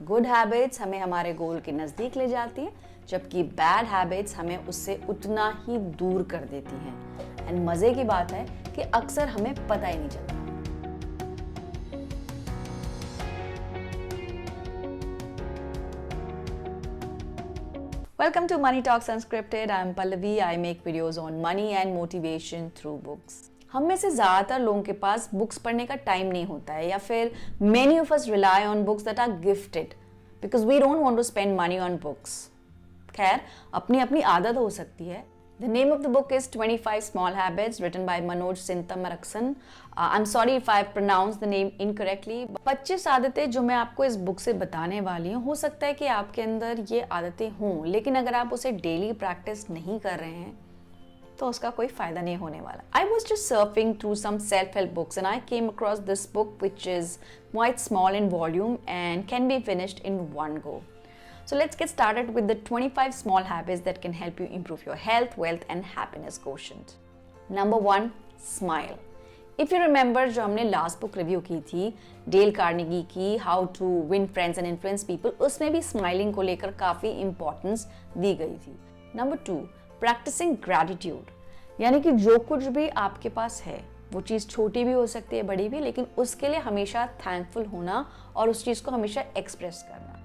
Good habits हमें हमारे गोल के नज़दीक ले जाती है, जबकि बैड हैबिट्स हमें उससे उतना ही दूर कर देती हैं। एंड मज़े की बात है कि अक्सर हमें पता ही नहीं चलता। Welcome to Money Talks Unscripted. I'm Pallavi. I make videos on money and motivation through books. हम में से ज़्यादातर लोगों के पास बुक्स पढ़ने का टाइम नहीं होता है, या फिर many of us rely on books that are gifted because we don't want to spend money on books. खैर, अपनी अपनी आदत हो सकती है. The name of the book is 25 Small Habits, written by Manoj Sintamaraxan. I'm sorry if I pronounced the name incorrectly. 25 आदतें जो मैं आपको इस बुक से बताने वाली हूँ, हो सकता है कि आपके अंदर ये आदतें हों, लेकिन अगर आप उसे डेली प्रैक्टिस नहीं कर रहे हैं तो उसका कोई फायदा नहीं होने वाला. I was just surfing through some self-help books and I came across this book which is quite small in volume and can be finished in one go. So let's get started with the 25 small habits that can help you improve your health, wealth and happiness quotient. Number 1, smile. If you remember जो हमने last book review की थी Dale Carnegie की how to win friends and influence people, उसमें भी smiling को लेकर काफ़ी इंपॉर्टेंस दी गई थी. नंबर 2, प्रैक्टिसिंग ग्रैटिट्यूड, यानी कि जो कुछ भी आपके पास है वो चीज़ छोटी भी हो सकती है बड़ी भी, लेकिन उसके लिए हमेशा थैंकफुल होना और उस चीज़ को हमेशा एक्सप्रेस करना.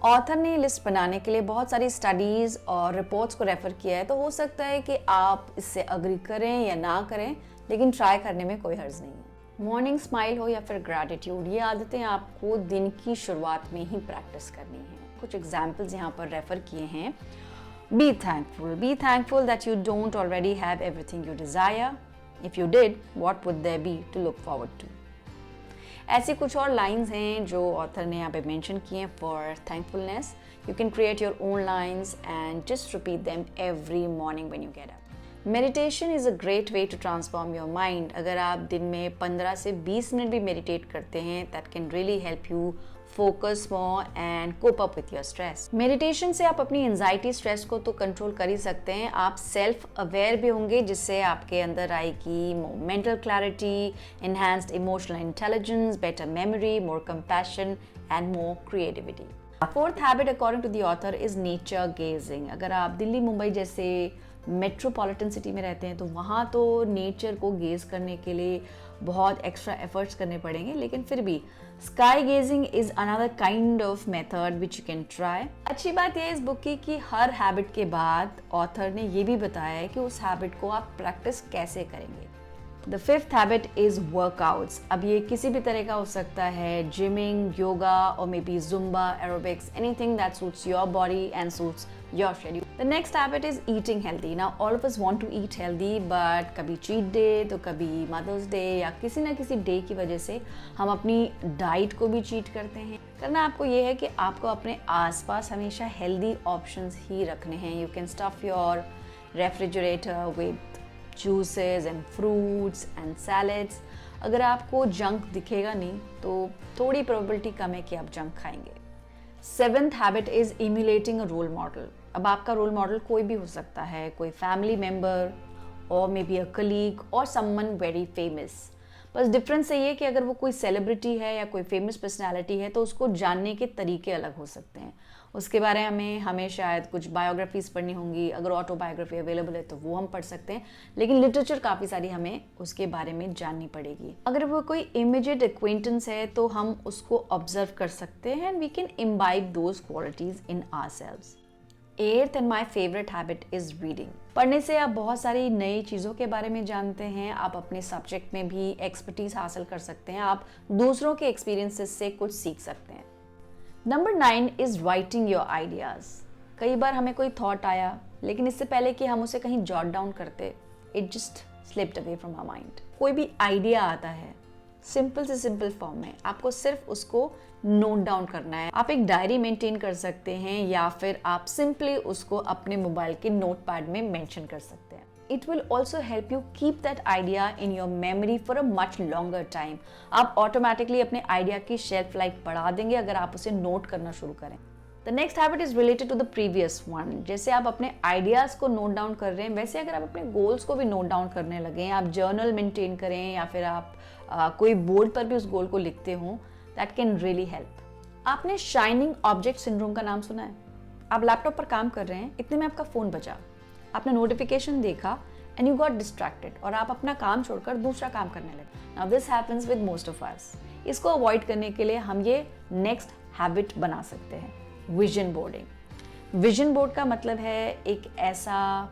ऑथर ने लिस्ट बनाने के लिए बहुत सारी स्टडीज़ और रिपोर्ट्स को रेफर किया है, तो हो सकता है कि आप इससे अग्री करें या ना करें, लेकिन ट्राई करने में कोई हर्ज नहीं है. मॉर्निंग स्माइल हो या फिर ग्रैटिट्यूड, ये आदतें आपको दिन की शुरुआत में ही प्रैक्टिस करनी है. कुछ एग्जाम्पल्स यहाँ पर रेफर किए हैं. Be thankful. Be thankful that you don't already have everything you desire. If you did, what would there be to look forward to? ऐसी कुछ और लाइंस हैं जो ऑथर ने यहाँ पे मेंशन किए हैं for thankfulness. You can create your own lines and just repeat them every morning when you get up. Meditation is a great way to transform your mind. अगर आप दिन में 15 से 20 मिनट भी मेडिटेट करते हैं, that can really help you focus more and cope up with your stress. Meditation से आप अपनी एंजाइटी स्ट्रेस को तो कंट्रोल कर ही सकते हैं, आप सेल्फ अवेयर भी होंगे, जिससे आपके अंदर आएगी mental clarity, enhanced emotional intelligence, better memory, more compassion and more creativity. Fourth habit according to the author is nature gazing. अगर आप दिल्ली मुंबई जैसे मेट्रोपॉलिटन सिटी में रहते हैं तो वहाँ तो नेचर को गेज करने के लिए बहुत एक्स्ट्रा एफर्ट्स करने पड़ेंगे, लेकिन फिर भी sky gazing is another kind of method which you can try. अच्छी बात यह है इस बुक की कि हर हैबिट के बाद ऑथर ने ये भी बताया है कि उस हैबिट को आप प्रैक्टिस कैसे करेंगे. The fifth habit is workouts. अब ये किसी भी तरह का हो सकता है, जिमिंग, योगा और maybe Zumba, aerobics, anything that suits your body and suits your schedule. The next habit is eating healthy. Now all of us want to eat healthy, but कभी चीट डे तो कभी mother's day या किसी ना किसी day की वजह से हम अपनी डाइट को भी चीट करते हैं. करना आपको ये है कि आपको अपने आसपास हमेशा हेल्दी ऑप्शंस ही रखने हैं. You can stuff your refrigerator with juices and fruits and salads. अगर आपको जंक दिखेगा नहीं तो थोड़ी प्रोबेबिलिटी कम है कि आप जंक खाएंगे. Seventh habit is emulating a role model. अब आपका रोल मॉडल कोई भी हो सकता है, कोई फैमिली मेम्बर और मे बी अ कलीग और समवन वेरी फेमस. बस डिफरेंस ये है कि अगर वो कोई सेलिब्रिटी है या कोई फेमस पर्सनालिटी है तो उसको जानने के तरीके अलग हो सकते हैं. उसके बारे में हमें शायद कुछ बायोग्राफीज पढ़नी होंगी, अगर ऑटोबायोग्राफी अवेलेबल है तो वो हम पढ़ सकते हैं, लेकिन लिटरेचर काफ़ी सारी हमें उसके बारे में जाननी पड़ेगी. अगर वो कोई इमीडिएट एक्वेंटेंस है तो हम उसको ऑब्जर्व कर सकते हैं and we can imbibe those qualities in ourselves. Eighth and my favourite habit is reading. पढ़ने से आप बहुत सारी नई चीज़ों के बारे में जानते हैं, आप अपने सब्जेक्ट में भी एक्सपर्टीज हासिल कर सकते हैं, आप दूसरों के एक्सपीरियंसेस से कुछ सीख सकते हैं. Number 9 is writing your ideas. कई बार हमें कोई थॉट आया, लेकिन इससे पहले कि हम उसे कहीं जॉट डाउन करते, it just slipped away from our mind. कोई भी आइडिया आता है सिंपल से सिंपल फॉर्म में, आपको सिर्फ उसको नोट डाउन करना है. आप एक डायरी मेंटेन कर सकते हैं या फिर आप सिंपली उसको अपने मोबाइल के नोटपैड में मेंशन कर सकते हैं. It will also help you keep that idea in your memory for a much longer time. आप ऑटोमेटिकली अपने आइडिया की शेल्फ लाइफ बढ़ा देंगे अगर आप उसे नोट करना शुरू करें. The next habit is related to the previous one. जैसे आप अपने आइडियाज़ को नोट डाउन कर रहे हैं, वैसे अगर आप अपने गोल्स को भी नोट डाउन करने लगें, आप जर्नल मेंटेन करें या फिर आप कोई बोर्ड पर भी उस गोल को लिखते हों, that can really help. आपने शाइनिंग ऑब्जेक्ट सिंड्रोम का नाम सुना है? आप लैपटॉप पर काम कर रहे हैं, इतने में आपका फोन बजा, आपने नोटिफिकेशन देखा एंड यू गॉट डिस्ट्रैक्टेड और आप अपना काम छोड़कर दूसरा काम करने लगे। Now this happens with most of us. इसको अवॉइड करने के लिए हम ये नेक्स्ट हैबिट बना सकते हैं, विजन बोर्डिंग। विजन बोर्ड का मतलब है एक ऐसा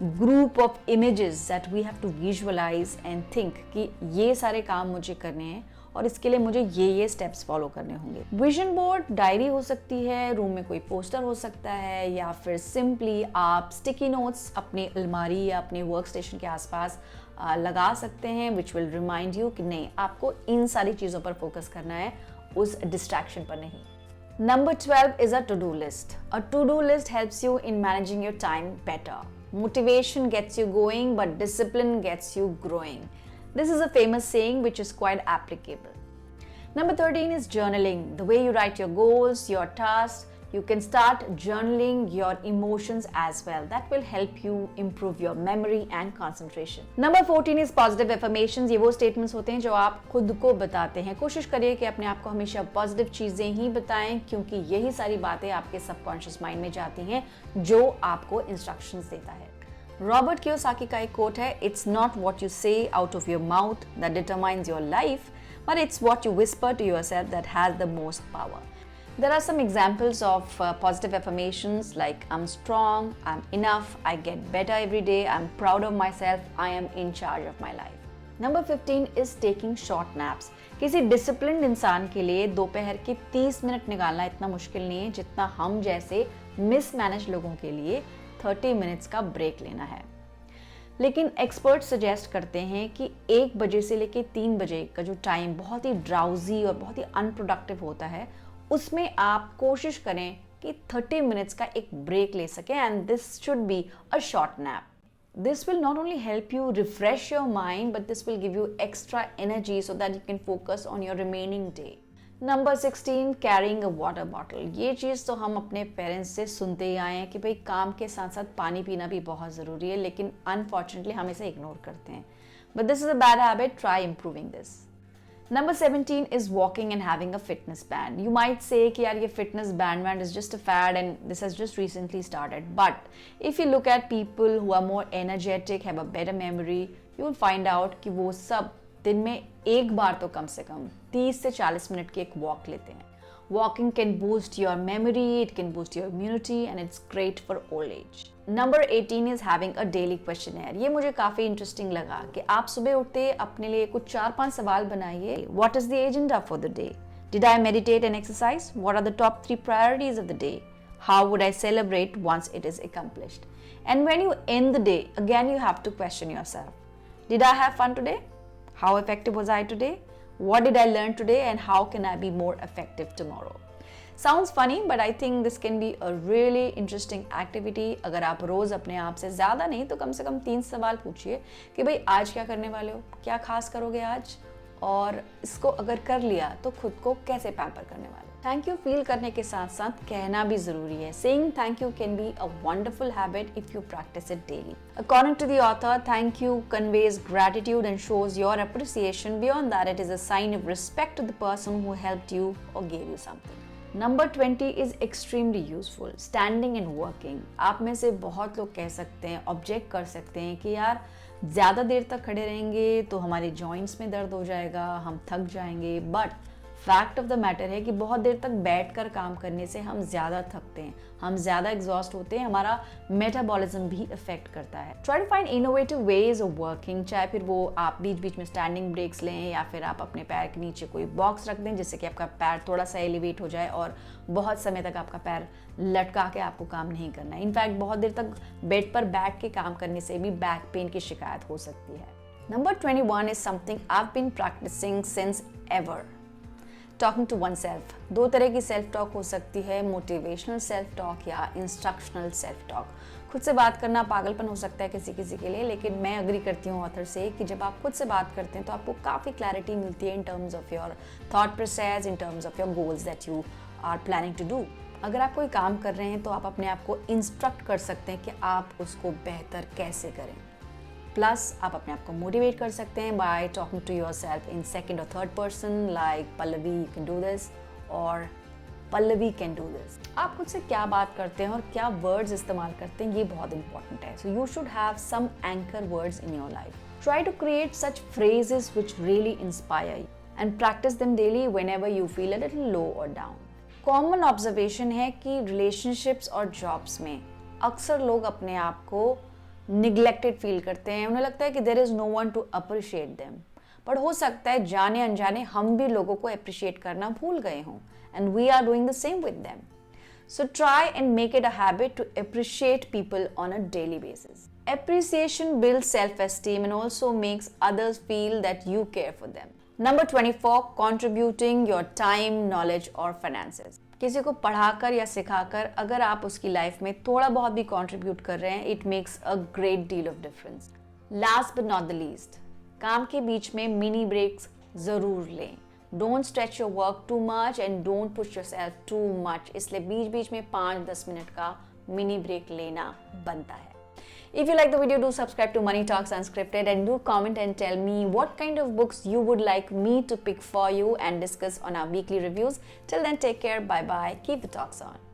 group of images that we have to visualise and think कि ये सारे काम मुझे करने हैं और इसके लिए मुझे ये स्टेप्स फॉलो करने होंगे। विजन बोर्ड डायरी हो सकती है, रूम में कोई पोस्टर हो सकता है, या फिर सिंपली आप स्टिकी नोट्स अपनी अलमारी या अपने वर्क स्टेशन के आसपास लगा सकते हैं, विच विल रिमाइंड यू कि नहीं, आपको इन सारी चीज़ों पर फोकस करना है, उस डिस्ट्रैक्शन पर नहीं। Number 12 is a to-do list. A to-do list helps you in managing your time better. Motivation gets you going, but discipline gets you growing. This is a famous saying which is quite applicable. Number 13 is journaling. The way you write your goals, your tasks, you can start journaling your emotions as well. That will help you improve your memory and concentration. Number 14 is positive affirmations. ये वो statements होते हैं जो आप खुद को बताते हैं। कोशिश करिए कि अपने आप को हमेशा पॉजिटिव चीजें ही बताएं, क्योंकि यही सारी बातें आपके सबकॉन्शियस माइंड में जाती हैं जो आपको इंस्ट्रक्शंस देता है। रॉबर्ट कियोसाकी का एक कोट है, it's not what you say out of your mouth that determines your life, but it's what you whisper to yourself that has the most power. There are some examples of positive affirmations like I'm strong, I'm enough, I get better every day, I'm proud of myself, I am in charge of my life. Number 15 is taking short naps. किसी disciplined इंसान के लिए दोपहर के 30 minute निकालना इतना मुश्किल नहीं है जितना हम जैसे मिसमैनेज लोगों के लिए 30 मिनट्स का ब्रेक लेना है। लेकिन एक्सपर्ट सजेस्ट करते हैं कि 1 बजे से लेकर 3 बजे का जो टाइम बहुत ही ड्राउजी और बहुत ही अनप्रोडक्टिव होता है, उसमें आप कोशिश करें कि 30 मिनट्स का एक ब्रेक ले सकें, and this should be a short nap. This will not only help you refresh your mind, but this will give you extra energy so that you can focus on your remaining day. Number 16, carrying a water bottle. ये चीज़ तो हम अपने parents से सुनते ही आए हैं कि भाई काम के साथ साथ पानी पीना भी बहुत ज़रूरी है, लेकिन अनफॉर्चुनेटली हम इसे इग्नोर करते हैं. But this is a bad habit. Try improving this. Number 17 is walking and having a fitness band. You might say कि यार ये fitness band is just a fad and this has just recently started. But if you look at people who are more energetic, have a better memory, you will find out कि वो सब दिन में एक बार तो कम से कम 30 से 40 मिनट की एक वॉक लेते हैं. Walking can boost your memory, it can boost your immunity, and it's great for old age. Number 18 is having a daily questionnaire. ये मुझे काफ़ी इंटरेस्टिंग लगा कि आप सुबह उठते अपने लिए कुछ 4-5 सवाल बनाइए. What is the agenda for the day? Did I meditate and exercise? What are the top 3 priorities of the day? How would I celebrate once it is accomplished? And when you end the day, again you have to question yourself. Did I have fun today? How effective was I today? What did I learn today and how can I be more effective tomorrow? Sounds funny, but I think this can be a really interesting activity. अगर आप रोज अपने आप से ज़्यादा नहीं तो कम से कम 3 सवाल पूछिए कि भाई आज क्या करने वाले हो, क्या खास करोगे आज, और इसको अगर कर लिया तो खुद को कैसे पैम्पर करने वाले. थैंक यू फील करने के साथ साथ कहना भी जरूरी है. Saying thank you can be a wonderful habit if you practice it daily. According to the author, thank you conveys gratitude and shows your appreciation. Beyond that, it is a sign of respect to the person who helped you or gave you something. Number 20 is extremely useful. Standing and working. आप में से बहुत लोग कह सकते हैं, object कर सकते हैं कि यार ज़्यादा देर तक खड़े रहेंगे तो हमारे जॉइंट्स में दर्द हो जाएगा, हम थक जाएंगे. But fact of the matter है कि बहुत देर तक बैठकर काम करने से हम ज़्यादा थकते हैं, हम ज़्यादा एग्जॉस्ट होते हैं, हमारा मेटाबॉलिज्म भी इफेक्ट करता है. Try to find innovative ways of working. चाहे फिर वो आप बीच बीच में स्टैंडिंग ब्रेक्स लें या फिर आप अपने पैर के नीचे कोई बॉक्स रख दें जिससे कि आपका पैर थोड़ा सा एलिवेट हो जाए और बहुत समय तक आपका पैर लटका के आपको काम नहीं करना है. इनफैक्ट बहुत देर तक बेड पर बैठ के काम करने से भी बैक पेन की शिकायत हो सकती है. Number 21 is something I've been practicing since ever. Talking to oneself. 2 तरह की सेल्फ टॉक हो सकती है, मोटिवेशनल सेल्फ टॉक या इंस्ट्रक्शनल सेल्फ टॉक. खुद से बात करना पागलपन हो सकता है किसी किसी के लिए, लेकिन मैं अग्री करती हूँ ऑथर से कि जब आप खुद से बात करते हैं तो आपको काफ़ी क्लैरिटी मिलती है in terms of your thought process, in terms of your goals that you are planning to do. अगर आप कोई काम कर रहे हैं तो आप अपने आप को इंस्ट्रक्ट कर सकते हैं कि आप उसको बेहतर कैसे करें. प्लस आप अपने आप को मोटिवेट कर सकते हैं by talking to yourself in second और third person, like Pallavi you can do this, और पल्लवी कैन डू दिस। आप खुद से क्या बात करते हैं और क्या वर्ड्स इस्तेमाल करते हैं, ये बहुत इंपॉर्टेंट है। So you should have some anchor words in your life. Try to create such phrases which really inspire you and practise them daily whenever you feel a little low or down. Common observation है कि relationships और jobs में अक्सर लोग अपने आप को neglected feel करते हैं। उन्हें लगता है कि there is no one to appreciate them, पर हो सकता है जाने अनजाने हम भी लोगों को अप्रिशिएट करना भूल गए हों, and we are doing the same with them. So try and make it a habit to appreciate people on a daily basis. Appreciation builds self-esteem and also makes others feel that you care for them. Number 24, contributing your time, knowledge or finances. किसी को पढ़ाकर या सिखाकर अगर आप उसकी life में थोड़ा बहुत भी कंट्रीब्यूट कर रहे हैं, it makes a great deal of difference. Last but not the least, काम के बीच में मिनी ब्रेक्स जरूर लें। Don't stretch your work too much and don't push yourself too much. इसलिए बीच बीच में 5-10 मिनट का मिनी ब्रेक लेना बनता है। If you like the video, do subscribe to Money Talks Unscripted and do comment and tell me what kind of books you would like me to pick for you and discuss on our weekly reviews. Till then, take care. Bye bye. Keep the talks on.